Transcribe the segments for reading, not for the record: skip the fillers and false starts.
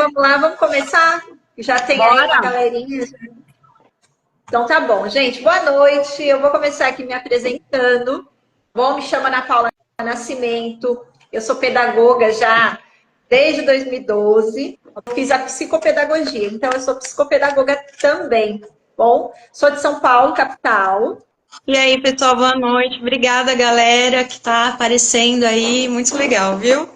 vamos lá, vamos começar? Já tem aí uma galerinha. Então tá bom, gente, boa noite. Eu vou começar aqui me apresentando. Bom, me chamo Ana Paula Nascimento. Eu sou pedagoga já desde 2012. Eu fiz a psicopedagogia, então eu sou psicopedagoga também. Bom, sou de São Paulo, capital. E aí, pessoal, boa noite. Obrigada, galera, que está aparecendo aí. Muito legal, viu?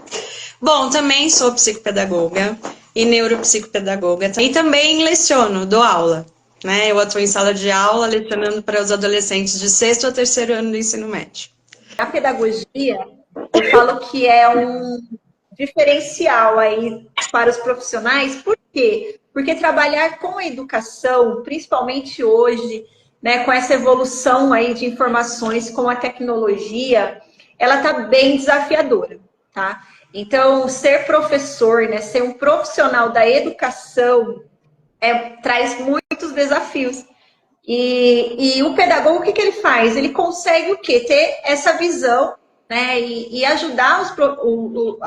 Bom, também sou psicopedagoga e neuropsicopedagoga. E também leciono, dou aula. Né? Eu atuo em sala de aula, lecionando para os adolescentes de 6º a 3º ano do ensino médio. A pedagogia, eu falo que é um diferencial aí para os profissionais. Por quê? Porque trabalhar com a educação, principalmente hoje, né, com essa evolução aí de informações, com a tecnologia, ela está bem desafiadora, tá? Então, ser professor, né, ser um profissional da educação, traz muitos desafios. E o pedagogo, o que ele faz? Ele consegue o quê? Ter essa visão, né, e ajudar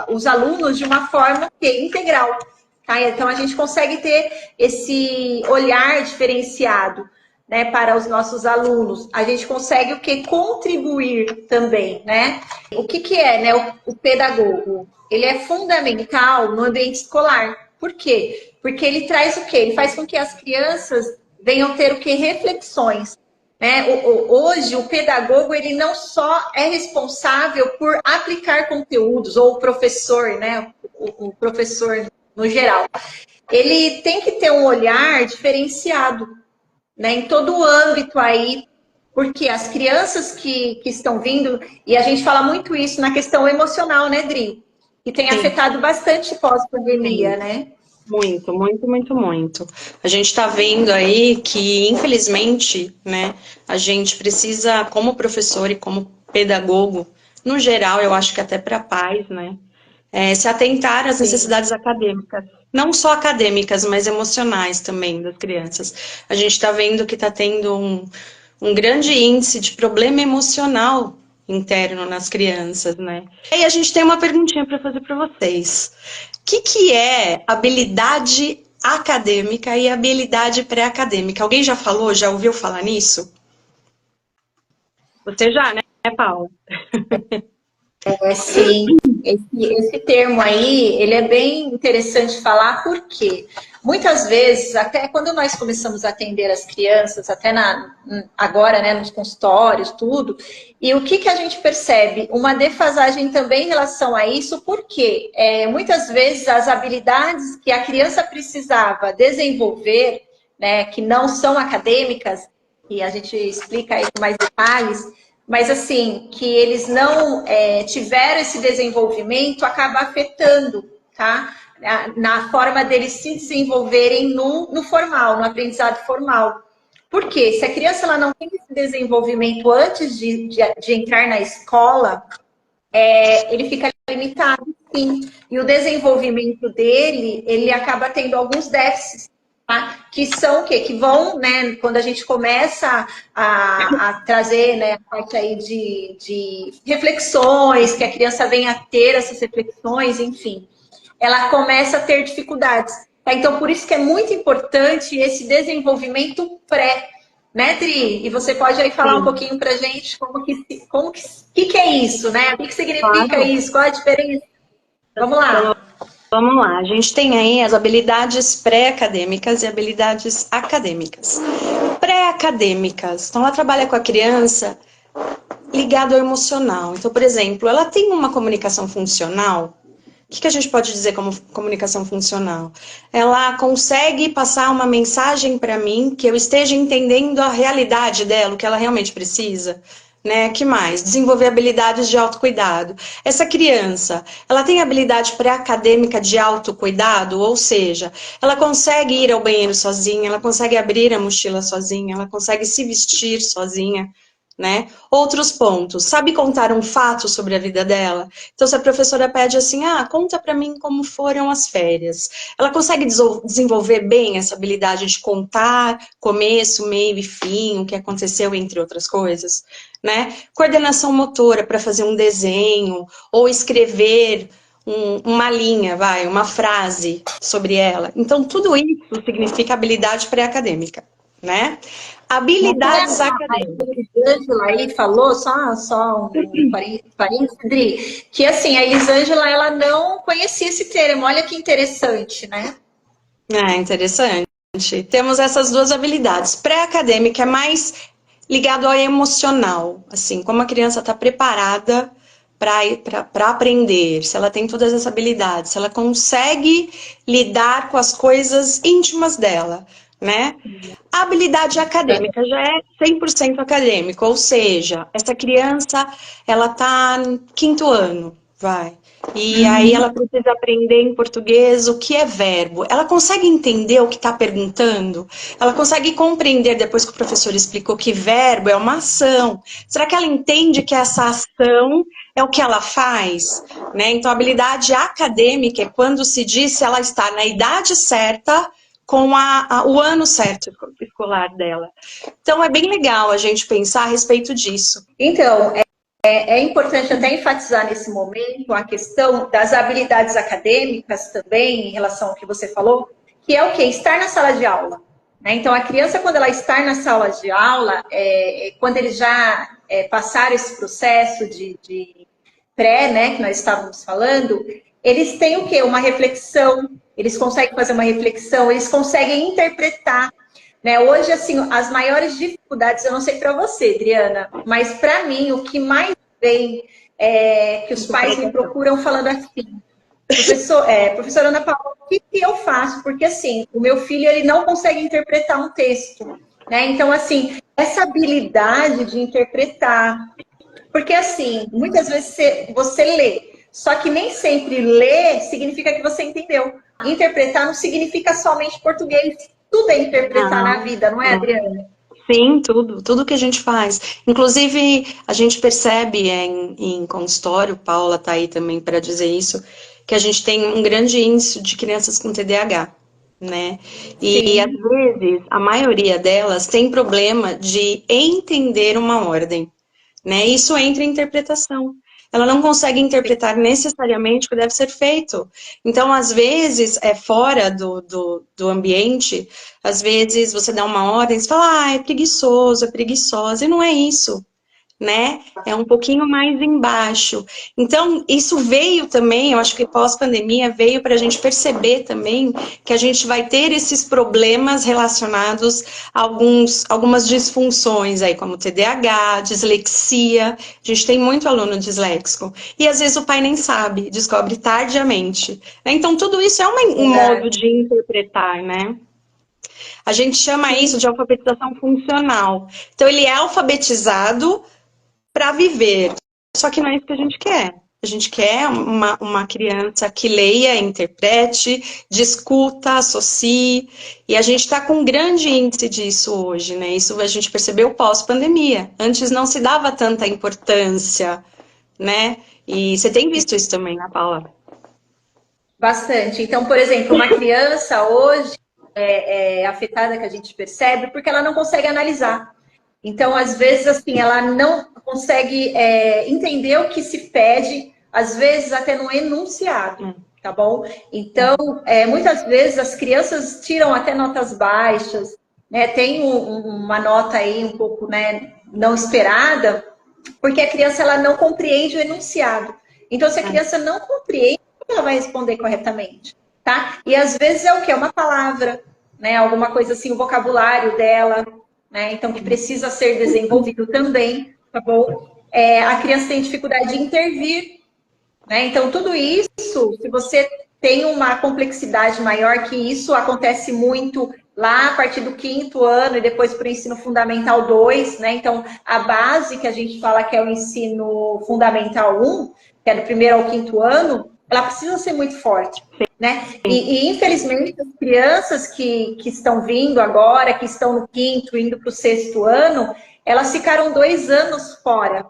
os alunos de uma forma integral. Tá? Então, a gente consegue ter esse olhar diferenciado, né, para os nossos alunos. A gente consegue o quê? Contribuir também, né? O que é, né, o pedagogo? Ele é fundamental no ambiente escolar. Por quê? Porque ele traz o quê? Ele faz com que as crianças venham ter o quê? Reflexões. Né? Hoje, o pedagogo, ele não só é responsável por aplicar conteúdos, ou o professor, né? O professor no geral. Ele tem que ter um olhar diferenciado, né? Em todo o âmbito aí, porque as crianças que estão vindo, e a gente fala muito isso na questão emocional, né, Dri? Que tem afetado bastante pós-pandemia, né? Muito, muito, muito, muito. A gente está vendo aí que, infelizmente, né, a gente precisa, como professor e como pedagogo, no geral, eu acho que até para pais, né, se atentar às necessidades acadêmicas. Não só acadêmicas, mas emocionais também das crianças. A gente está vendo que está tendo um grande índice de problema emocional interno nas crianças, né? E a gente tem uma perguntinha para fazer para vocês. O que é habilidade acadêmica e habilidade pré-acadêmica? Alguém já falou, já ouviu falar nisso? Você já, né, Paula? Sim, esse termo aí, ele é bem interessante falar, porque muitas vezes, até quando nós começamos a atender as crianças, até agora, né, nos consultórios, tudo, e o que a gente percebe? Uma defasagem também em relação a isso, porque muitas vezes as habilidades que a criança precisava desenvolver, né, que não são acadêmicas, e a gente explica aí com mais detalhes, mas assim, que eles não tiveram esse desenvolvimento, acaba afetando, tá? Na forma deles se desenvolverem no formal, no aprendizado formal. Por quê? Se a criança ela não tem esse desenvolvimento antes de entrar na escola, ele fica limitado, sim. E o desenvolvimento dele, ele acaba tendo alguns déficits. Tá? Que são o quê? Que vão, né, quando a gente começa a trazer, né, a parte aí de reflexões, que a criança venha a ter essas reflexões, enfim, ela começa a ter dificuldades. Tá? Então, por isso que é muito importante esse desenvolvimento pré, né, Tri? E você pode aí falar um pouquinho pra gente como que é isso, né? O que significa isso? Qual a diferença? Vamos lá. Vamos lá, a gente tem aí as habilidades pré-acadêmicas e habilidades acadêmicas. Pré-acadêmicas, então ela trabalha com a criança ligado ao emocional. Então, por exemplo, ela tem uma comunicação funcional. O que a gente pode dizer como comunicação funcional? Ela consegue passar uma mensagem para mim que eu esteja entendendo a realidade dela, o que ela realmente precisa. Né? Que mais? Desenvolver habilidades de autocuidado. Essa criança, ela tem habilidade pré-acadêmica de autocuidado, ou seja, ela consegue ir ao banheiro sozinha, ela consegue abrir a mochila sozinha, ela consegue se vestir sozinha, né? Outros pontos, sabe contar um fato sobre a vida dela? Então, se a professora pede assim, conta para mim como foram as férias. Ela consegue desenvolver bem essa habilidade de contar começo, meio e fim, o que aconteceu, entre outras coisas, né? Coordenação motora para fazer um desenho ou escrever uma linha, uma frase sobre ela. Então, tudo isso significa habilidade pré-acadêmica, né? Habilidades acadêmicas. A Elisângela aí falou, só um parênteses, Dri, que assim, a Elisângela, ela não conhecia esse termo, olha que interessante, né? É interessante. Temos essas duas habilidades. Pré-acadêmica é mais ligado ao emocional, assim, como a criança está preparada para aprender, se ela tem todas essas habilidades, se ela consegue lidar com as coisas íntimas dela, né? A habilidade acadêmica já é 100% acadêmica, ou seja, essa criança, ela está no 5º ano, e aí ela precisa aprender em português o que é verbo. Ela consegue entender o que está perguntando? Ela consegue compreender, depois que o professor explicou que verbo é uma ação? Será que ela entende que essa ação é o que ela faz? Né? Então, a habilidade acadêmica é quando se diz se ela está na idade certa com o ano certo escolar dela. Então, é bem legal a gente pensar a respeito disso. Então, é importante até enfatizar nesse momento a questão das habilidades acadêmicas também, em relação ao que você falou, que é o quê? Estar na sala de aula. Né? Então, a criança, quando ela está na sala de aula, quando eles já passaram esse processo de pré, né, que nós estávamos falando, eles têm o quê? Uma reflexão, eles conseguem fazer uma reflexão, eles conseguem interpretar. Né? Hoje, assim, as maiores dificuldades, eu não sei para você, Adriana, mas para mim, o que mais vem é que os pais me procuram falando assim, professora Ana Paula, o que eu faço? Porque, assim, o meu filho, ele não consegue interpretar um texto, né? Então, assim, essa habilidade de interpretar, porque, assim, muitas vezes você lê, só que nem sempre ler significa que você entendeu. Interpretar não significa somente português. Tudo é interpretar na vida, não é, Adriana? Sim, tudo que a gente faz. Inclusive, a gente percebe em consultório, Paula está aí também para dizer isso, que a gente tem um grande índice de crianças com TDAH, né? E às vezes, a maioria delas tem problema de entender uma ordem, né? Isso entra em interpretação. Ela não consegue interpretar necessariamente o que deve ser feito. Então, às vezes, fora do ambiente, às vezes você dá uma ordem, você fala, é preguiçoso, é preguiçosa, e não é isso, né? É um pouquinho mais embaixo. Então, isso veio também, eu acho que pós-pandemia veio para a gente perceber também que a gente vai ter esses problemas relacionados a algumas disfunções aí, como TDAH, dislexia. A gente tem muito aluno disléxico. E às vezes o pai nem sabe, descobre tardiamente. Então, tudo isso é um modo de interpretar, né? A gente chama isso de alfabetização funcional. Então, ele é alfabetizado para viver. Só que não é isso que a gente quer. A gente quer uma criança que leia, interprete, discuta, associe. E a gente está com um grande índice disso hoje, né? Isso a gente percebeu pós-pandemia. Antes não se dava tanta importância, né? E você tem visto isso também, né, Paula? Bastante. Então, por exemplo, uma criança hoje é afetada, que a gente percebe, porque ela não consegue analisar. Então, às vezes, assim, ela não consegue entender o que se pede, às vezes até no enunciado, tá bom? Então, muitas vezes as crianças tiram até notas baixas, né? Tem uma nota aí um pouco, né, não esperada, porque a criança ela não compreende o enunciado. Então, se a criança não compreende, ela vai responder corretamente, tá? E às vezes é o quê? Uma palavra, né? Alguma coisa assim, o vocabulário dela, né? Então, que precisa ser desenvolvido também, tá bom? A criança tem dificuldade de intervir, né? Então, tudo isso, se você tem uma complexidade maior que isso, acontece muito lá a partir do 5º ano e depois para o ensino fundamental 2, né? Então, a base que a gente fala que é o ensino fundamental 1, que é do 1º ao 5º ano, ela precisa ser muito forte, né? E infelizmente, as crianças que estão vindo agora, que estão no 5º, indo para o 6º ano, elas ficaram 2 anos fora,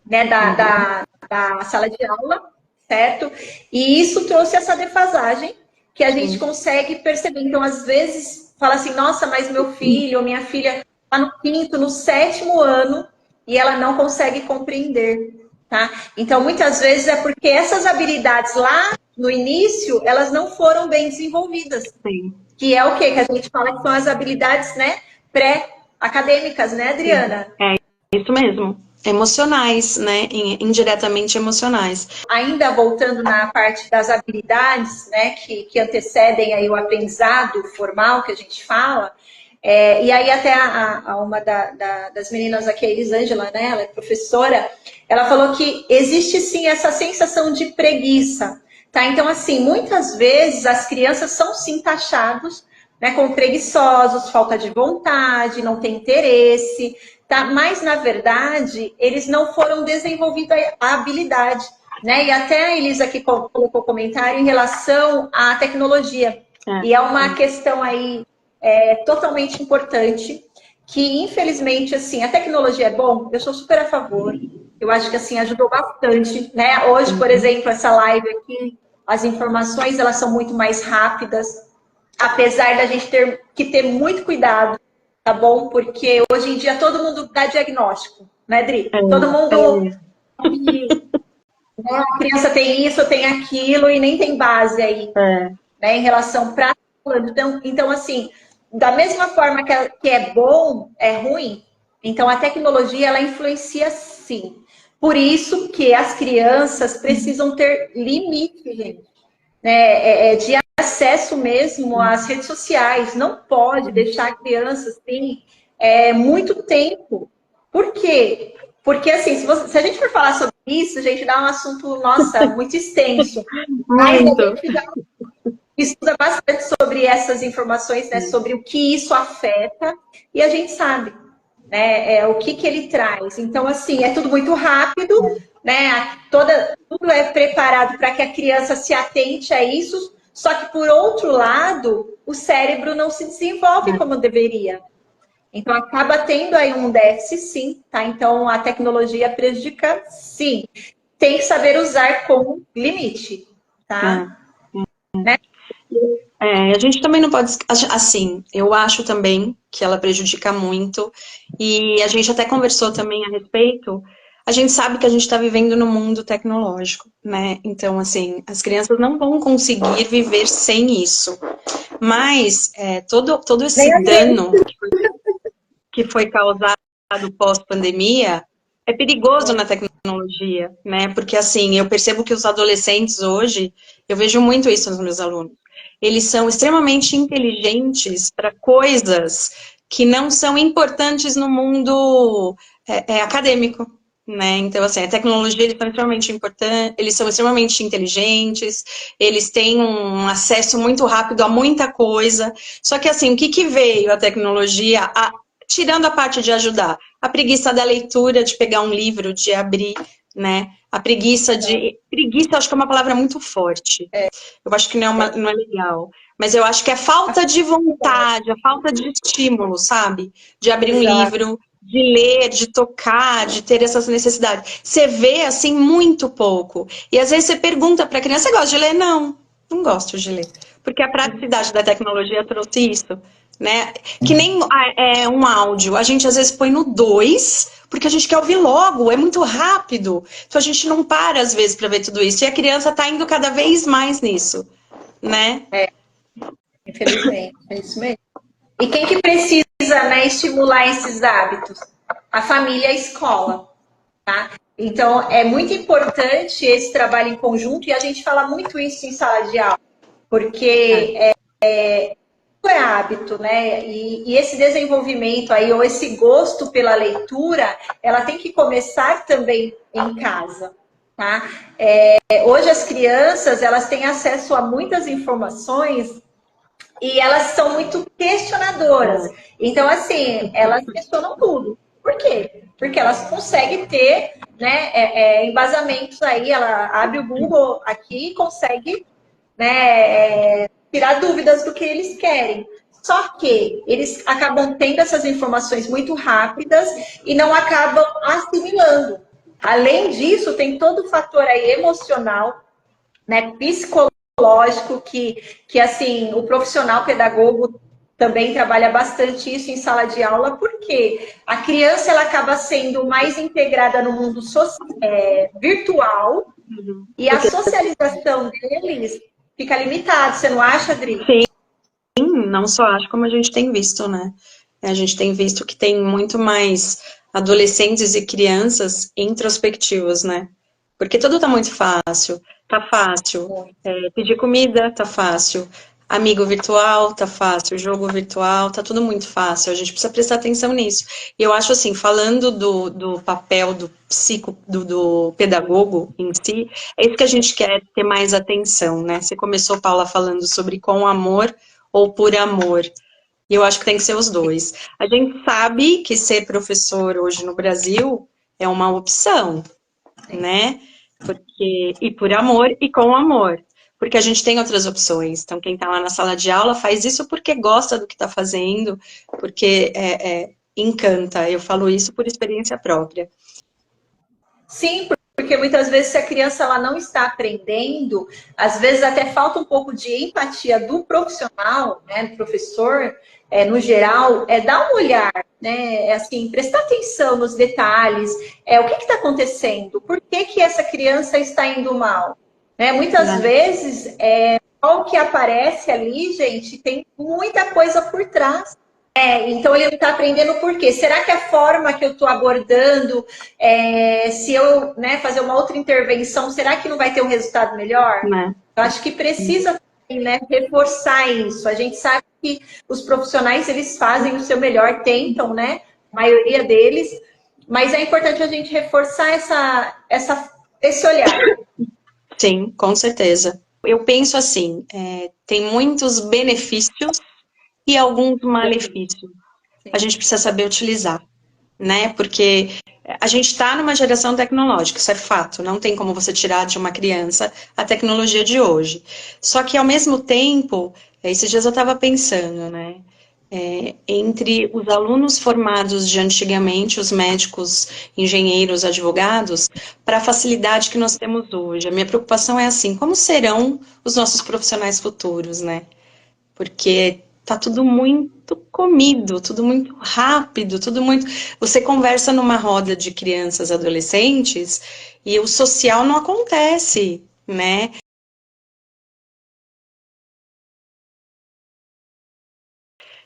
né, da sala de aula, certo? E isso trouxe essa defasagem que a gente consegue perceber. Então, às vezes, fala assim, nossa, mas meu filho ou minha filha está no 5º, no 7º ano, e ela não consegue compreender. tá? Então, muitas vezes é porque essas habilidades lá no início, elas não foram bem desenvolvidas. Sim. Que é o quê? Que a gente fala que são as habilidades, né, pré-acadêmicas, né, Adriana? É isso mesmo. Emocionais, né? Indiretamente emocionais. Ainda voltando na parte das habilidades, né, que antecedem aí o aprendizado formal que a gente fala, e aí até uma das meninas aqui, a Elisângela, né, ela é professora, ela falou que existe sim essa sensação de preguiça, tá? Então, assim, muitas vezes as crianças são sim taxados, né, como preguiçosos, falta de vontade, não tem interesse, tá? Mas, na verdade, eles não foram desenvolvendo a habilidade, né? E até a Elisa aqui colocou comentário em relação à tecnologia. E é uma questão aí totalmente importante, que infelizmente, assim, a tecnologia é bom, eu sou super a favor. Eu acho que, assim, ajudou bastante, né? Hoje, por exemplo, essa live aqui, as informações, elas são muito mais rápidas, apesar da gente ter que ter muito cuidado, tá bom? Porque hoje em dia todo mundo dá diagnóstico, né, Dri? Todo mundo... Né, a criança tem isso, tem aquilo, e nem tem base aí, né, em relação para... Então, assim, da mesma forma que é bom, é ruim, então a tecnologia, ela influencia sim. Por isso que as crianças precisam ter limite, gente, né, de acesso mesmo às redes sociais. Não pode deixar a criança assim, muito tempo. Por quê? Porque, assim, se a gente for falar sobre isso, a gente dá um assunto, nossa, muito extenso. Mas a gente já estuda bastante sobre essas informações, né, sobre o que isso afeta, e a gente sabe, né, o que ele traz. Então, assim, é tudo muito rápido, né, tudo é preparado para que a criança se atente a isso, só que, por outro lado, o cérebro não se desenvolve como deveria. Então, acaba tendo aí um déficit, sim, tá? Então, a tecnologia prejudica, sim. Tem que saber usar com limite, tá? Né? A gente também não pode... Assim, eu acho também que ela prejudica muito. E a gente até conversou também a respeito. A gente sabe que a gente está vivendo num mundo tecnológico, né? Então, assim, as crianças não vão conseguir viver sem isso. Mas todo esse dano que foi causado pós-pandemia é perigoso na tecnologia, né? Porque, assim, eu percebo que os adolescentes hoje, eu vejo muito isso nos meus alunos, eles são extremamente inteligentes para coisas que não são importantes no mundo acadêmico, né? Então, assim, a tecnologia, eles são extremamente importantes, eles são extremamente inteligentes, eles têm um acesso muito rápido a muita coisa. Só que, assim, o que veio a tecnologia, tirando a parte de ajudar? A preguiça da leitura, de pegar um livro, de abrir, né? A preguiça de... Preguiça, eu acho que é uma palavra muito forte. Eu acho que não é legal. Mas eu acho que é falta de vontade, a falta de estímulo, sabe? De abrir um livro, de ler, de tocar, de ter essas necessidades. Você vê, assim, muito pouco. E às vezes você pergunta para a criança, você gosta de ler? Não, não gosto de ler. Porque a praticidade da tecnologia trouxe isso, né? Que nem um áudio. A gente às vezes põe no 2, porque a gente quer ouvir logo, é muito rápido. Então a gente não para, às vezes, para ver tudo isso. E a criança está indo cada vez mais nisso, né? Infelizmente, é isso mesmo. E quem que precisa, né, estimular esses hábitos? A família e a escola, tá? Então, é muito importante esse trabalho em conjunto, e a gente fala muito isso em sala de aula, porque é hábito, né? E esse desenvolvimento aí, ou esse gosto pela leitura, ela tem que começar também em casa, tá? Hoje as crianças, elas têm acesso a muitas informações e elas são muito questionadoras. Então, assim, elas questionam tudo. Por quê? Porque elas conseguem ter, né, embasamentos aí, ela abre o Google aqui e consegue, né, tirar dúvidas do que eles querem. Só que eles acabam tendo essas informações muito rápidas e não acabam assimilando. Além disso, tem todo o fator aí emocional, né, psicológico, que assim, o profissional pedagogo também trabalha bastante isso em sala de aula, porque a criança ela acaba sendo mais integrada no mundo virtual e a socialização deles fica limitada. Você não acha, Adri? Sim, não só acho, como a gente tem visto, né? A gente tem visto que tem muito mais adolescentes e crianças introspectivos, né? Porque tudo tá muito fácil. Tá fácil pedir comida, tá fácil. Amigo virtual, tá fácil. Jogo virtual, tá tudo muito fácil. A gente precisa prestar atenção nisso. E eu acho assim, falando do papel do pedagogo em si, é isso que a gente quer ter mais atenção, né? Você começou, Paula, falando sobre com amor ou por amor. E eu acho que tem que ser os dois. A gente sabe que ser professor hoje no Brasil é uma opção, né? E por amor e com amor. Porque a gente tem outras opções. Então, quem está lá na sala de aula faz isso porque gosta do que está fazendo, porque encanta. Eu falo isso por experiência própria. Sim, porque muitas vezes se a criança ela não está aprendendo, às vezes até falta um pouco de empatia do profissional, né, do professor, no geral, dar um olhar, né, assim, prestar atenção nos detalhes, o que está acontecendo, por que essa criança está indo mal, né? Muitas vezes, o que aparece ali, gente, tem muita coisa por trás. Então ele não está aprendendo por quê? Será que a forma que eu estou abordando, se eu fazer uma outra intervenção, será que não vai ter um resultado melhor? Né? Eu acho que precisa reforçar isso. A gente sabe que os profissionais eles fazem o seu melhor, tentam, né? A maioria deles, mas é importante a gente reforçar esse olhar. Sim, com certeza. Eu penso assim, tem muitos benefícios e alguns malefícios. A gente precisa saber utilizar, né? Porque a gente está numa geração tecnológica, isso é fato. Não tem como você tirar de uma criança a tecnologia de hoje. Só que, ao mesmo tempo, esses dias eu estava pensando, né? Entre os alunos formados de antigamente, os médicos, engenheiros, advogados, para a facilidade que nós temos hoje. A minha preocupação é assim, como serão os nossos profissionais futuros, né? Porque tá tudo muito comido, tudo muito rápido, tudo muito... Você conversa numa roda de crianças, adolescentes, e o social não acontece, né?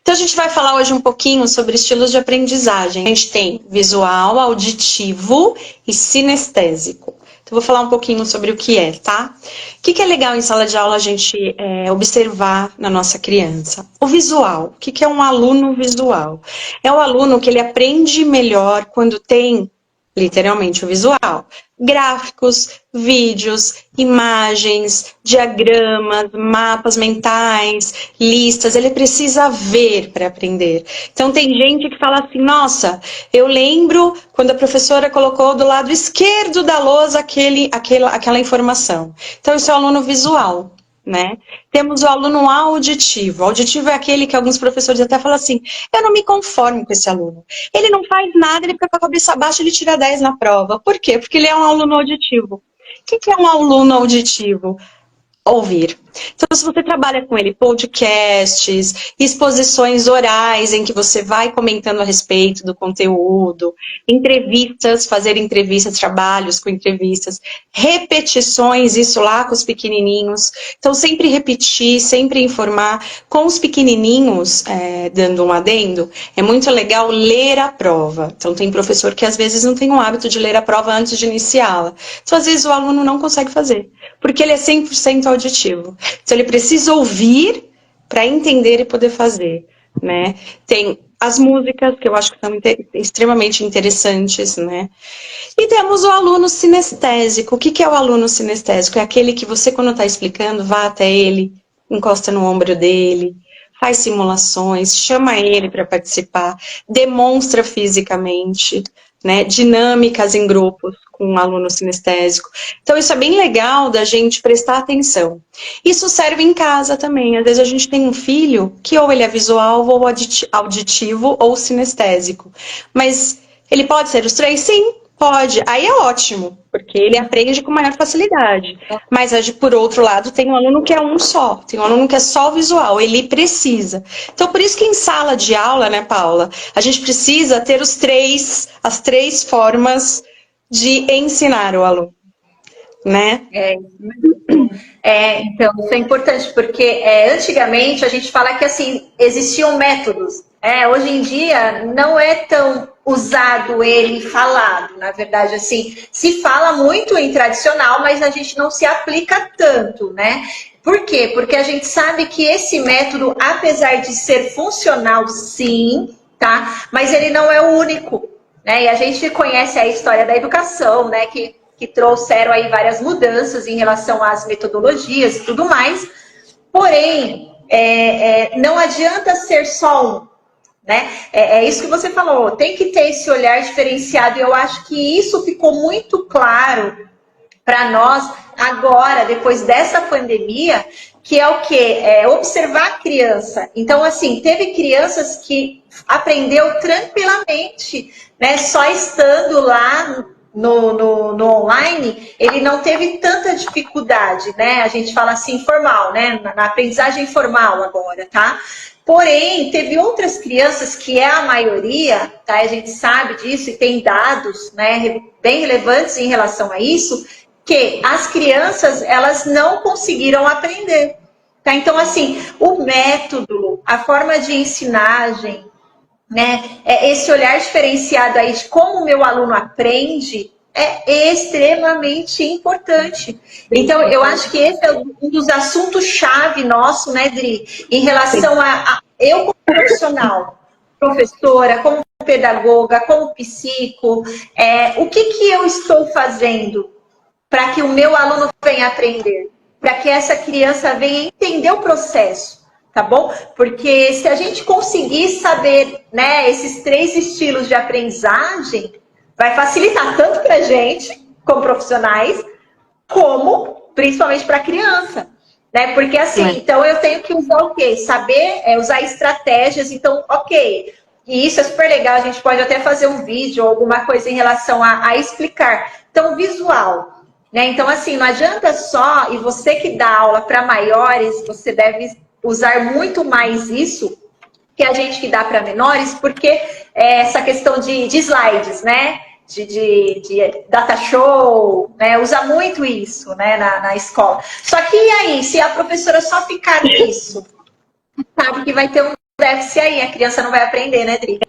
Então a gente vai falar hoje um pouquinho sobre estilos de aprendizagem. A gente tem visual, auditivo e sinestésico. Então, vou falar um pouquinho sobre o que é, tá? O que é legal em sala de aula a gente observar na nossa criança? O visual. O que é um aluno visual? É o aluno que ele aprende melhor quando tem, literalmente, o visual. Gráficos, vídeos, imagens, diagramas, mapas mentais, listas. Ele precisa ver para aprender. Então, tem gente que fala assim, nossa, eu lembro quando a professora colocou do lado esquerdo da lousa aquela informação. Então, isso é o aluno visual. Né? Temos o aluno auditivo. O auditivo é aquele que alguns professores até falam assim, eu não me conformo com esse aluno. Ele não faz nada, ele fica com a cabeça baixa, ele tira 10 na prova. Por quê? Porque ele é um aluno auditivo. O que é um aluno auditivo? Ouvir. Então, se você trabalha com ele, podcasts, exposições orais em que você vai comentando a respeito do conteúdo, entrevistas, fazer entrevistas, trabalhos com entrevistas, repetições, isso lá com os pequenininhos. Então, sempre repetir, sempre informar. Com os pequenininhos, dando um adendo, é muito legal ler a prova. Então, tem professor que às vezes não tem o hábito de ler a prova antes de iniciá-la. Então, às vezes o aluno não consegue fazer, porque ele é 100% auditivo. Então, ele precisa ouvir para entender e poder fazer, né? Tem as músicas, que eu acho que são extremamente interessantes, né? E temos o aluno sinestésico. O que é o aluno sinestésico? É aquele que você, quando está explicando, vá até ele, encosta no ombro dele, faz simulações, chama ele para participar, demonstra fisicamente, né? Dinâmicas em grupos com um aluno sinestésico. Então, isso é bem legal da gente prestar atenção. Isso serve em casa também. Às vezes a gente tem um filho que ou ele é visual, ou auditivo, ou sinestésico. Mas ele pode ser os três? Sim. Pode, aí é ótimo, porque ele aprende com maior facilidade. Mas, por outro lado, tem um aluno que é um só, tem um aluno que é só visual, ele precisa. Então, por isso que em sala de aula, né, Paula, a gente precisa ter as três formas de ensinar o aluno, né? Então, isso é importante, porque antigamente a gente fala que assim, existiam métodos. Hoje em dia não é tão usado ele falado, na verdade, assim, se fala muito em tradicional, mas a gente não se aplica tanto, né? Por quê? Porque a gente sabe que esse método, apesar de ser funcional, sim, tá? Mas ele não é o único, né? E a gente conhece a história da educação, né? Que trouxeram aí várias mudanças em relação às metodologias e tudo mais. Porém, não adianta ser só um, né? É isso que você falou, tem que ter esse olhar diferenciado, e eu acho que isso ficou muito claro para nós agora, depois dessa pandemia, que é o quê? Observar a criança. Então, assim, teve crianças que aprendeu tranquilamente, né? Só estando lá no online, ele não teve tanta dificuldade, né? A gente fala assim, formal, né? Na aprendizagem formal agora, tá? Porém, teve outras crianças, que é a maioria, tá? A gente sabe disso e tem dados, né, bem relevantes em relação a isso, que as crianças, elas não conseguiram aprender, tá? Então, assim, o método, a forma de ensinagem, né, esse olhar diferenciado aí de como o meu aluno aprende, é extremamente importante. Então, eu acho que esse é um dos assuntos-chave nosso, né, Dri, em relação a eu como profissional, professora, como pedagoga, como psico, o que eu estou fazendo para que o meu aluno venha aprender, para que essa criança venha entender o processo, tá bom? Porque se a gente conseguir saber, né, esses 3 estilos de aprendizagem, vai facilitar tanto para a gente, como profissionais, como principalmente para a criança, né? Porque assim, então eu tenho que usar o quê? Saber usar estratégias, então, ok. E isso é super legal, a gente pode até fazer um vídeo ou alguma coisa em relação a explicar. Então, visual. Né? Então, assim, não adianta só, e você que dá aula para maiores, você deve usar muito mais isso que a gente que dá para menores, porque essa questão de slides, né? De data show, né? Usa muito isso, né? Na escola. Só que e aí, se a professora só ficar nisso, sabe que vai ter um déficit aí, a criança não vai aprender, né, Dri?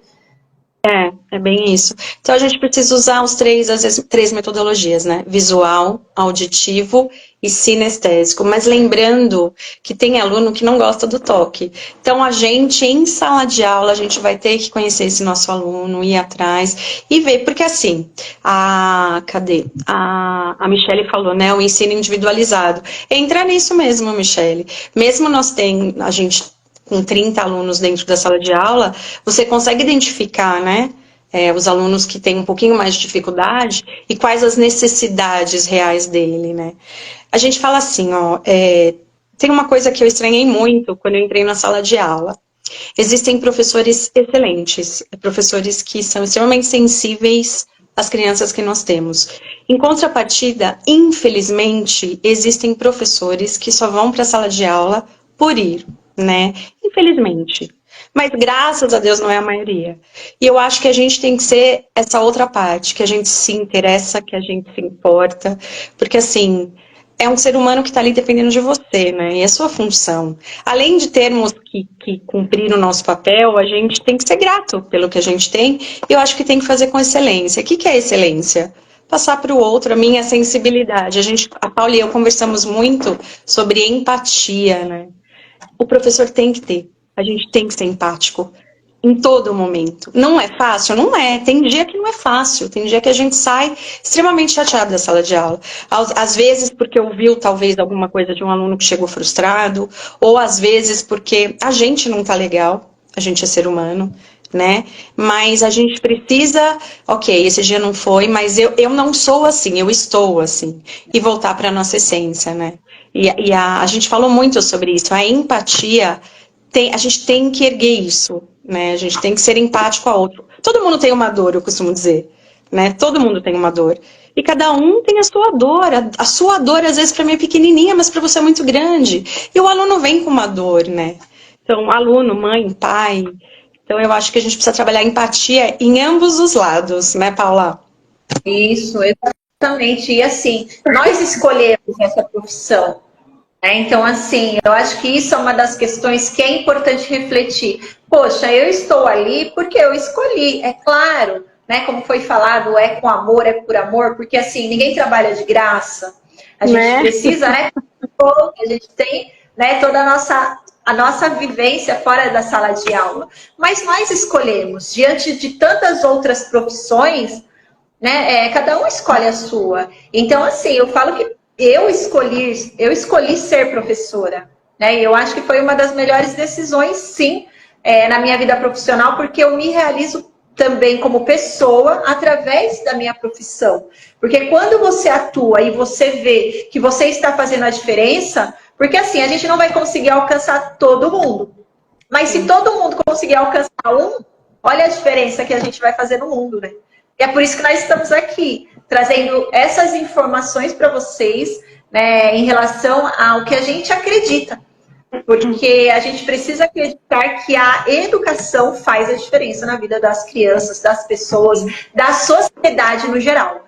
É bem isso. Então a gente precisa usar as três metodologias, né? Visual, auditivo e sinestésico. Mas lembrando que tem aluno que não gosta do toque. Então a gente, em sala de aula, a gente vai ter que conhecer esse nosso aluno, ir atrás e ver. Porque assim, cadê? A Michele falou, né? O ensino individualizado. Entra nisso mesmo, Michele. Mesmo a gente com 30 alunos dentro da sala de aula, você consegue identificar, né, os alunos que têm um pouquinho mais de dificuldade e quais as necessidades reais dele, né. A gente fala assim, tem uma coisa que eu estranhei muito quando eu entrei na sala de aula. Existem professores excelentes, professores que são extremamente sensíveis às crianças que nós temos. Em contrapartida, infelizmente, existem professores que só vão para a sala de aula por ir, né? Infelizmente. Mas graças a Deus não é a maioria. E eu acho que a gente tem que ser essa outra parte, que a gente se interessa, que a gente se importa, porque assim, é um ser humano que está ali dependendo de você, né? E a sua função. Além de termos que cumprir o nosso papel, a gente tem que ser grato pelo que a gente tem, e eu acho que tem que fazer com excelência. O que é excelência? Passar para o outro a minha sensibilidade. A Paula e eu conversamos muito sobre empatia, né? O professor tem que ter. A gente tem que ser empático em todo momento. Não é fácil? Não é. Tem dia que não é fácil. Tem dia que a gente sai extremamente chateado da sala de aula. Às vezes porque ouviu talvez alguma coisa de um aluno que chegou frustrado, ou às vezes porque a gente não tá legal, a gente é ser humano, né? Mas a gente precisa, ok, esse dia não foi, mas eu não sou assim, eu estou assim. E voltar para a nossa essência, né? E a gente falou muito sobre isso. A empatia, a gente tem que erguer isso, né? A gente tem que ser empático ao outro. Todo mundo tem uma dor, eu costumo dizer. né? Todo mundo tem uma dor. E cada um tem a sua dor. A sua dor, às vezes, para mim é pequenininha, mas para você é muito grande. E o aluno vem com uma dor, né? Então, aluno, mãe, pai. Então, eu acho que a gente precisa trabalhar empatia em ambos os lados, né, Paula? Isso, exatamente. E assim, nós escolhemos essa profissão. Então, assim, eu acho que isso é uma das questões que é importante refletir. Poxa, eu estou ali porque eu escolhi, é claro, né? Como foi falado, é com amor, é por amor, porque assim, ninguém trabalha de graça. A gente precisa, né? A gente tem, né, toda a nossa vivência fora da sala de aula. Mas nós escolhemos, diante de tantas outras profissões, né? Cada um escolhe a sua. Então, assim, eu falo que eu escolhi ser professora, né? E eu acho que foi uma das melhores decisões, sim, na minha vida profissional, porque eu me realizo também como pessoa através da minha profissão. Porque quando você atua e você vê que você está fazendo a diferença, porque assim, a gente não vai conseguir alcançar todo mundo. Mas se todo mundo conseguir alcançar um, olha a diferença que a gente vai fazer no mundo, né? E é por isso que nós estamos aqui, trazendo essas informações para vocês, né, em relação ao que a gente acredita. Porque a gente precisa acreditar que a educação faz a diferença na vida das crianças, das pessoas, da sociedade no geral.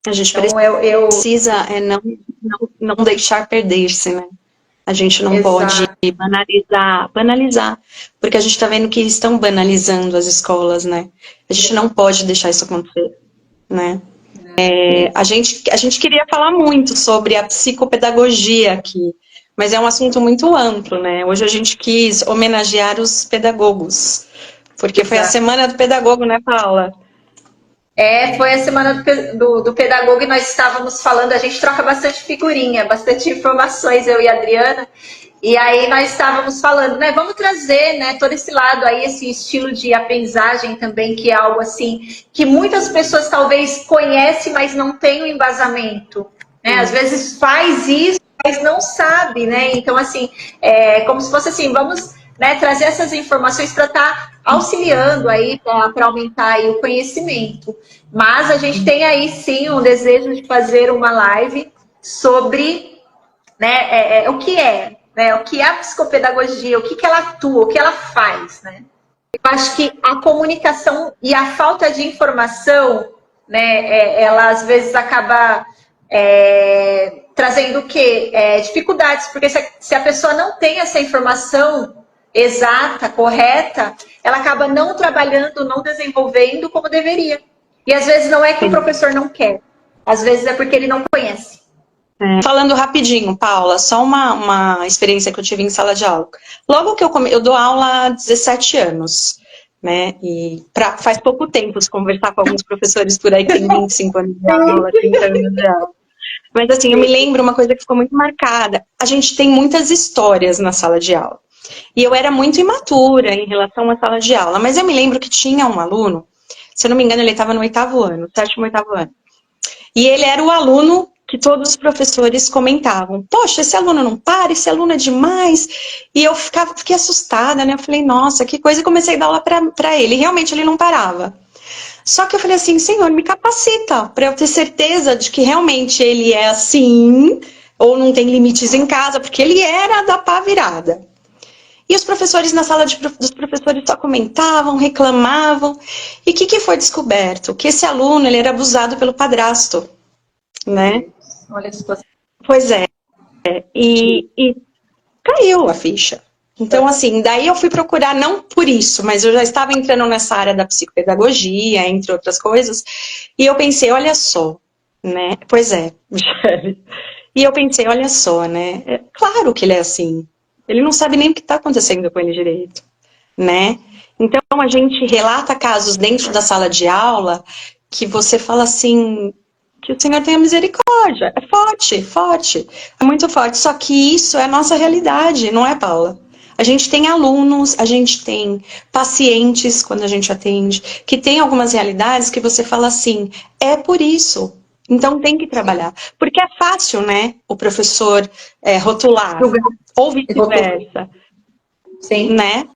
A gente precisa não deixar perder-se, né? A gente não pode banalizar, porque a gente está vendo que estão banalizando as escolas, né? A gente não pode deixar isso acontecer, né? A gente queria falar muito sobre a psicopedagogia aqui, mas é um assunto muito amplo, né? Hoje a gente quis homenagear os pedagogos, porque foi a semana do pedagogo, né, Paula? Foi a semana do pedagogo e nós estávamos falando, a gente troca bastante figurinha, bastante informações, eu e a Adriana, e aí nós estávamos falando, né, vamos trazer, né, todo esse lado aí, esse estilo de aprendizagem também, que é algo assim, que muitas pessoas talvez conhecem, mas não tem o embasamento, né, às vezes faz isso, mas não sabe, né, então assim, como se fosse assim, vamos, né, trazer essas informações para estar auxiliando aí para aumentar aí o conhecimento. Mas a gente tem aí sim um desejo de fazer uma live sobre, né, o que é, né, o que é a psicopedagogia, o que ela atua, o que ela faz, né? Eu acho que a comunicação e a falta de informação, né, ela às vezes acaba trazendo o quê? Dificuldades, porque se a pessoa não tem essa informação exata, correta, ela acaba não trabalhando, não desenvolvendo como deveria. E às vezes não é que o professor não quer, às vezes é porque ele não conhece. Falando rapidinho, Paula, só uma experiência que eu tive em sala de aula. Logo que eu dou aula há 17 anos, né? E faz pouco tempo, se conversar com alguns professores por aí que têm 25 anos de aula, 30 anos de aula. Mas assim, eu me lembro uma coisa que ficou muito marcada. A gente tem muitas histórias na sala de aula. E eu era muito imatura em relação à sala de aula, mas eu me lembro que tinha um aluno, se eu não me engano, ele estava no 7º ano. E ele era o aluno que todos os professores comentavam. Poxa, esse aluno não para, esse aluno é demais. E eu fiquei assustada, né? Eu falei, nossa, que coisa. E comecei a dar aula para ele. E realmente ele não parava. Só que eu falei assim, Senhor, me capacita para eu ter certeza de que realmente ele é assim, ou não tem limites em casa, porque ele era da pá virada. E os professores na sala dos professores só comentavam, reclamavam. E o que foi descoberto? Que esse aluno ele era abusado pelo padrasto, né? Olha a situação. Pois é. E caiu a ficha. Então, assim, daí eu fui procurar, não por isso, mas eu já estava entrando nessa área da psicopedagogia, entre outras coisas, e eu pensei, olha só, né? Pois é, Michele. E eu pensei, olha só, né? Claro que ele é assim. Ele não sabe nem o que está acontecendo com ele direito, né? Então, a gente relata casos dentro da sala de aula que você fala assim, que o Senhor tenha misericórdia. É forte, é muito forte. Só que isso é a nossa realidade, não é, Paula? A gente tem alunos, a gente tem pacientes, quando a gente atende, que tem algumas realidades que você fala assim, é por isso. Então tem que trabalhar. Porque é fácil, né, o professor rotular, ou vice-versa. Sim. Né?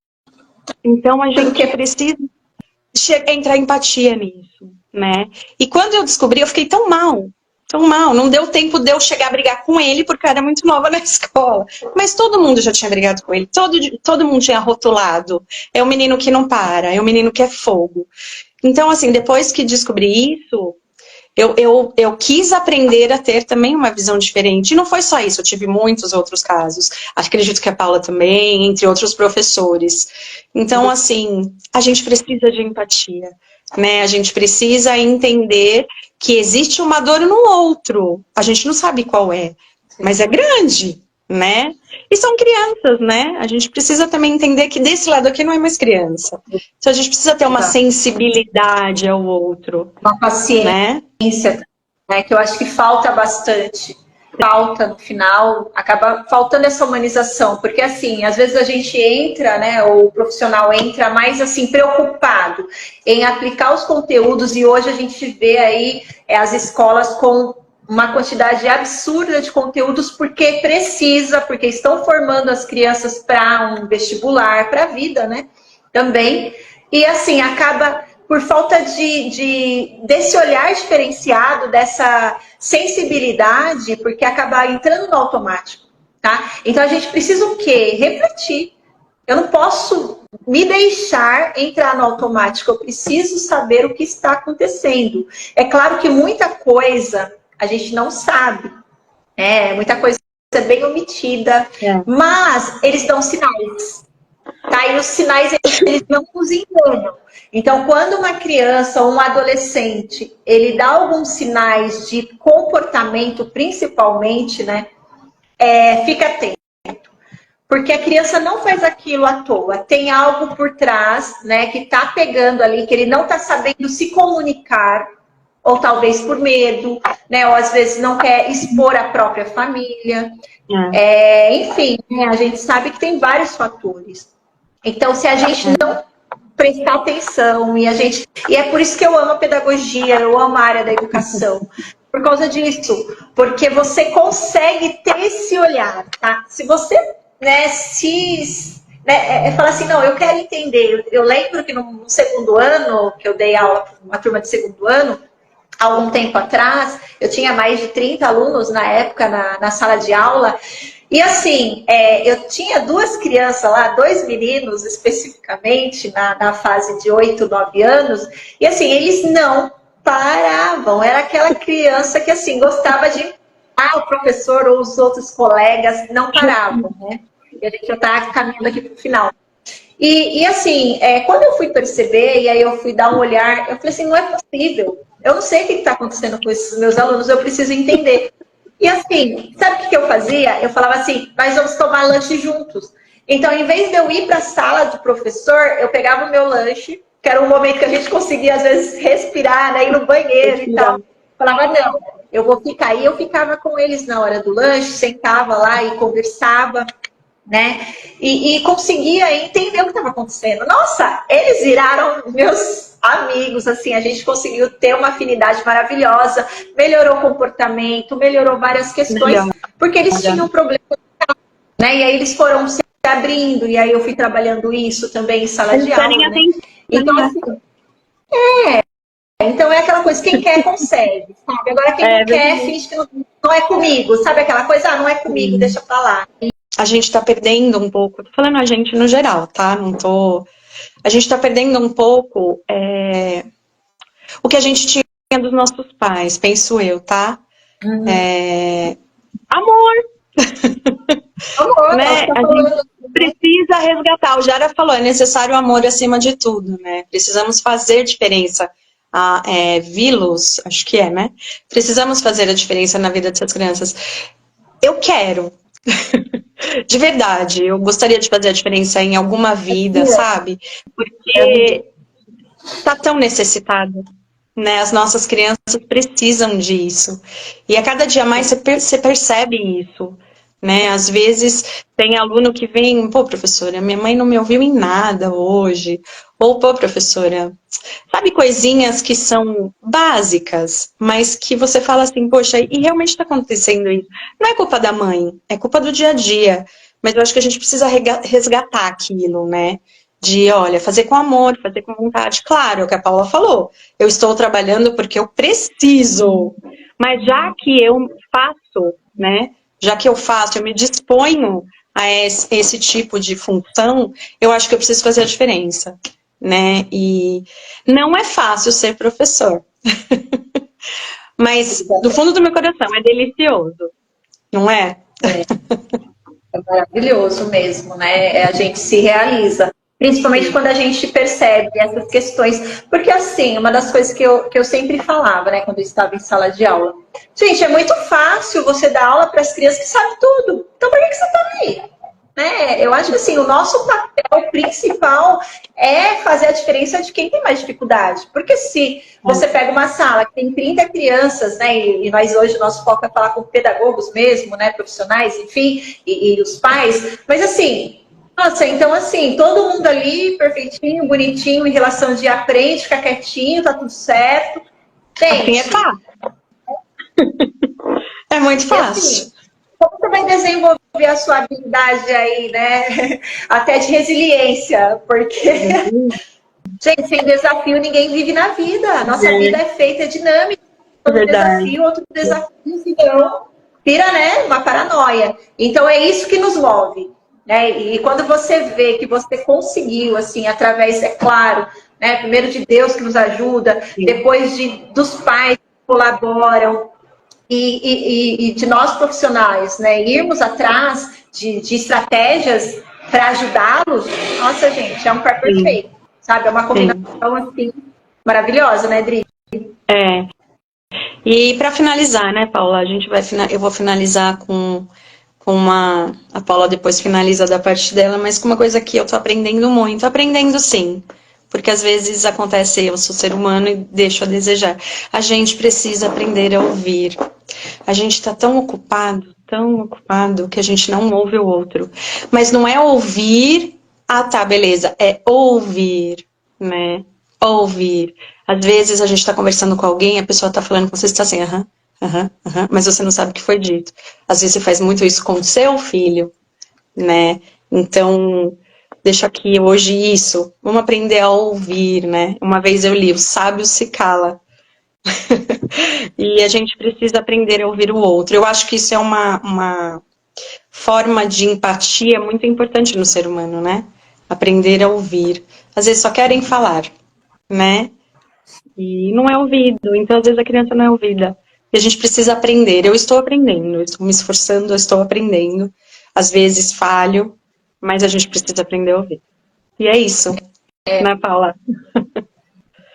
Então a gente precisa entrar empatia nisso, né? E quando eu descobri, eu fiquei tão mal. Tão mal. Não deu tempo de eu chegar a brigar com ele, porque eu era muito nova na escola. Mas todo mundo já tinha brigado com ele. Todo mundo tinha rotulado. É o menino que não para, é o menino que é fogo. Então, assim, depois que descobri isso, eu quis aprender a ter também uma visão diferente. E não foi só isso, eu tive muitos outros casos. Acredito que a Paula também, entre outros professores. Então, assim, a gente precisa de empatia, né? A gente precisa entender que existe uma dor no outro. A gente não sabe qual é, mas é grande, né? E são crianças, né? A gente precisa também entender que desse lado aqui não é mais criança. Então, a gente precisa ter uma sensibilidade ao outro. Uma paciência, né? Né, que eu acho que falta bastante. Falta no final, acaba faltando essa humanização, porque assim, às vezes a gente entra, né, ou o profissional entra mais assim, preocupado em aplicar os conteúdos, e hoje a gente vê aí as escolas com uma quantidade absurda de conteúdos, porque precisa, porque estão formando as crianças para um vestibular, para a vida, né, também, e assim, acaba por falta desse olhar diferenciado, dessa sensibilidade, porque acaba entrando no automático, tá? Então a gente precisa o quê? Refletir. Eu não posso me deixar entrar no automático, eu preciso saber o que está acontecendo. É claro que muita coisa a gente não sabe, muita coisa é bem omitida, mas eles dão sinais, tá? E os sinais, eles não nos enganam. Então, quando uma criança ou um adolescente, ele dá alguns sinais de comportamento, principalmente, né? Fica atento. Porque a criança não faz aquilo à toa. Tem algo por trás, né? Que tá pegando ali, que ele não tá sabendo se comunicar, ou talvez por medo, né? Ou às vezes não quer expor a própria família. Enfim, né? A gente sabe que tem vários fatores. Então, se a gente não prestar atenção, e é por isso que eu amo a pedagogia, eu amo a área da educação, por causa disso, porque você consegue ter esse olhar, tá? Se você, né, falar assim, não, eu quero entender, eu lembro que no segundo ano, que eu dei aula para uma turma de segundo ano, há algum tempo atrás, eu tinha mais de 30 alunos na época na sala de aula, e assim, eu tinha duas crianças lá, dois meninos especificamente, na fase de 8, 9 anos, e assim, eles não paravam. Era aquela criança que assim, gostava de... o professor ou os outros colegas não paravam, né? E a gente já está caminhando aqui para o final. E assim, quando eu fui perceber, e aí eu fui dar um olhar, eu falei assim, não é possível. Eu não sei o que está acontecendo com esses meus alunos, eu preciso entender. E assim, sabe o que eu fazia? Eu falava assim, nós vamos tomar lanche juntos. Então, em vez de eu ir para a sala do professor, eu pegava o meu lanche, que era um momento que a gente conseguia, às vezes, respirar, né, ir no banheiro e tal. Eu falava, não, eu vou ficar aí. Eu ficava com eles na hora do lanche, sentava lá e conversava, né? E conseguia entender o que estava acontecendo. Nossa, eles viraram meus amigos, assim, a gente conseguiu ter uma afinidade maravilhosa, melhorou o comportamento, melhorou várias questões, porque eles tinham problema, né? E aí eles foram se abrindo, e aí eu fui trabalhando isso também em sala de aula, né? Então, assim, então é aquela coisa, quem quer consegue, sabe? Agora quem não quer, finge que não é comigo, sabe aquela coisa? Não é comigo, deixa pra lá. A gente tá perdendo um pouco, tô falando a gente no geral, tá? A gente tá perdendo um pouco o que a gente tinha dos nossos pais, penso eu, tá? Amor! Amor, né? A gente precisa resgatar, o Jara falou, é necessário amor acima de tudo, né? Precisamos fazer diferença. Vilos, acho que né? Precisamos fazer a diferença na vida dessas crianças. Eu quero. De verdade, eu gostaria de fazer a diferença em alguma vida, sabe? Porque tá tão necessitado, né? As nossas crianças precisam disso. E a cada dia mais você percebe isso, né? Às vezes tem aluno que vem, pô, professora, minha mãe não me ouviu em nada hoje. Ou, pô, professora, sabe, coisinhas que são básicas, mas que você fala assim, poxa, e realmente está acontecendo isso. Não é culpa da mãe, é culpa do dia a dia. Mas eu acho que a gente precisa resgatar aquilo, né? De, olha, fazer com amor, fazer com vontade. Claro, é o que a Paula falou. Eu estou trabalhando porque eu preciso. Mas já que eu faço, né? Já que eu faço, eu me disponho a esse tipo de função, eu acho que eu preciso fazer a diferença, né? E não é fácil ser professor. Mas do fundo do meu coração é delicioso, não é? É maravilhoso mesmo, né? A gente se realiza. Principalmente quando a gente percebe essas questões. Porque, assim, uma das coisas que eu sempre falava, né, quando eu estava em sala de aula. Gente, é muito fácil você dar aula para as crianças que sabem tudo. Então, por que você está aí? Né? Eu acho que, assim, o nosso papel principal é fazer a diferença de quem tem mais dificuldade. Porque se você pega uma sala que tem 30 crianças, né, e nós hoje, o nosso foco é falar com pedagogos mesmo, né, profissionais, enfim, e os pais. Mas, assim... Nossa, então assim, todo mundo ali, perfeitinho, bonitinho, em relação de aprende, fica quietinho, tá tudo certo. Assim é fácil. É muito fácil. Assim, como você vai desenvolver a sua habilidade aí, né? Até de resiliência, porque, gente, sem desafio ninguém vive na vida. A nossa vida é feita dinâmica. Um desafio, outro desafio, senão vira, né, uma paranoia. Então é isso que nos move. Né? E quando você vê que você conseguiu, assim, através, é claro, né, primeiro de Deus que nos ajuda, depois dos pais que colaboram e de nós profissionais, né, irmos atrás de estratégias para ajudá-los, nossa, gente, é um par perfeito, sabe? É uma combinação, assim, maravilhosa, né, Dri? É. E para finalizar, né, Paula, eu vou finalizar com a Paula depois finaliza da parte dela, mas com uma coisa que eu tô aprendendo muito, aprendendo sim, porque às vezes acontece, eu sou ser humano e deixo a desejar. A gente precisa aprender a ouvir. A gente tá tão ocupado, que a gente não ouve o outro. Mas não é ouvir, ah tá, beleza, é ouvir, né? Ouvir. Às vezes a gente tá conversando com alguém, a pessoa tá falando com você, está assim, aham. Mas você não sabe o que foi dito. Às vezes você faz muito isso com o seu filho, né? Então, deixo aqui hoje isso. Vamos aprender a ouvir, né? Uma vez eu li, o sábio se cala. E a gente precisa aprender a ouvir o outro. Eu acho que isso é uma forma de empatia muito importante no ser humano, né? Aprender a ouvir. Às vezes só querem falar, né? E não é ouvido. Então, às vezes a criança não é ouvida. E a gente precisa aprender. Eu estou aprendendo, eu estou me esforçando, eu estou aprendendo. Às vezes falho, mas a gente precisa aprender a ouvir. E é isso, né, Paula?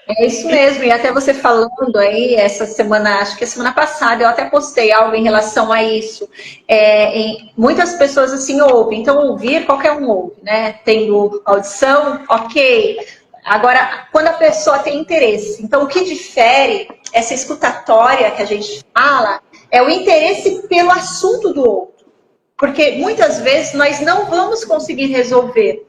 É isso mesmo, e até você falando aí, essa semana, acho que a semana passada, eu até postei algo em relação a isso. Muitas pessoas assim ouvem, então ouvir, qualquer um ouve, né? Tendo audição, ok. Agora, quando a pessoa tem interesse, então o que difere essa escutatória que a gente fala é o interesse pelo assunto do outro. Porque muitas vezes nós não vamos conseguir resolver.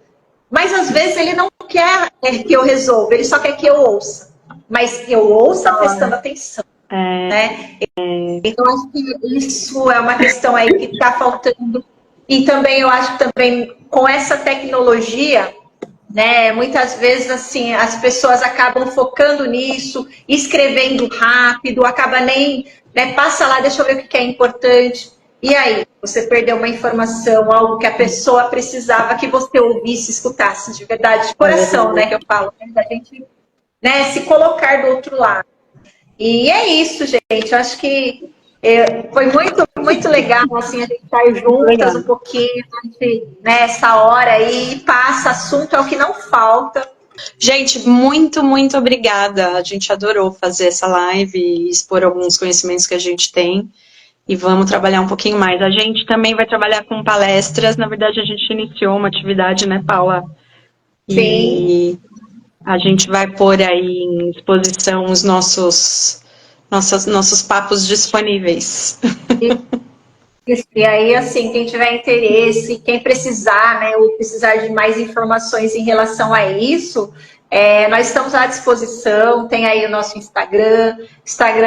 Mas às vezes ele não quer que eu resolva, ele só quer que eu ouça. Mas eu ouça prestando atenção. Né? Então, acho que isso é uma questão aí que está faltando. E também eu acho que também com essa tecnologia, né, muitas vezes assim, as pessoas acabam focando nisso, escrevendo rápido, acaba nem, né, passa lá, deixa eu ver o que é importante. E aí, você perdeu uma informação, algo que a pessoa precisava que você ouvisse, escutasse de verdade, de coração, né, que eu falo, né, da gente, né, se colocar do outro lado. E é isso, gente, eu acho que foi muito, muito legal, assim, a gente estar juntas um pouquinho, né, essa hora aí, passa, assunto é o que não falta. Gente, muito, muito obrigada, a gente adorou fazer essa live e expor alguns conhecimentos que a gente tem. E vamos trabalhar um pouquinho mais. A gente também vai trabalhar com palestras. Na verdade, a gente iniciou uma atividade, né, Paula? Sim. E a gente vai pôr aí em exposição os nossos papos disponíveis. E aí, assim, quem tiver interesse, quem precisar, né, ou precisar de mais informações em relação a isso, nós estamos à disposição. Tem aí o nosso Instagram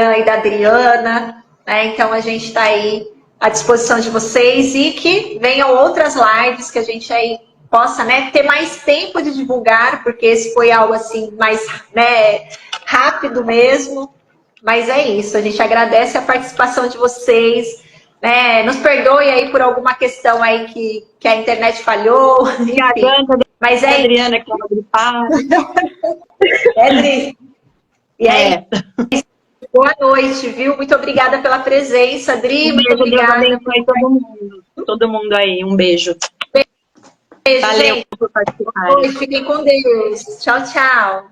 aí da Adriana. Então, a gente está aí à disposição de vocês e que venham outras lives que a gente aí possa, né, ter mais tempo de divulgar, porque esse foi algo assim mais, né, rápido mesmo. Mas é isso, a gente agradece a participação de vocês. Né? Nos perdoe aí por alguma questão aí que a internet falhou. Enfim. Mas é Adriana que estava gripada. Dri. E aí, boa noite, viu? Muito obrigada pela presença, Dri. Muito obrigada. Todo mundo aí. Um beijo. Beijo, Valeu gente. por participar. Fiquem com Deus. Tchau, tchau.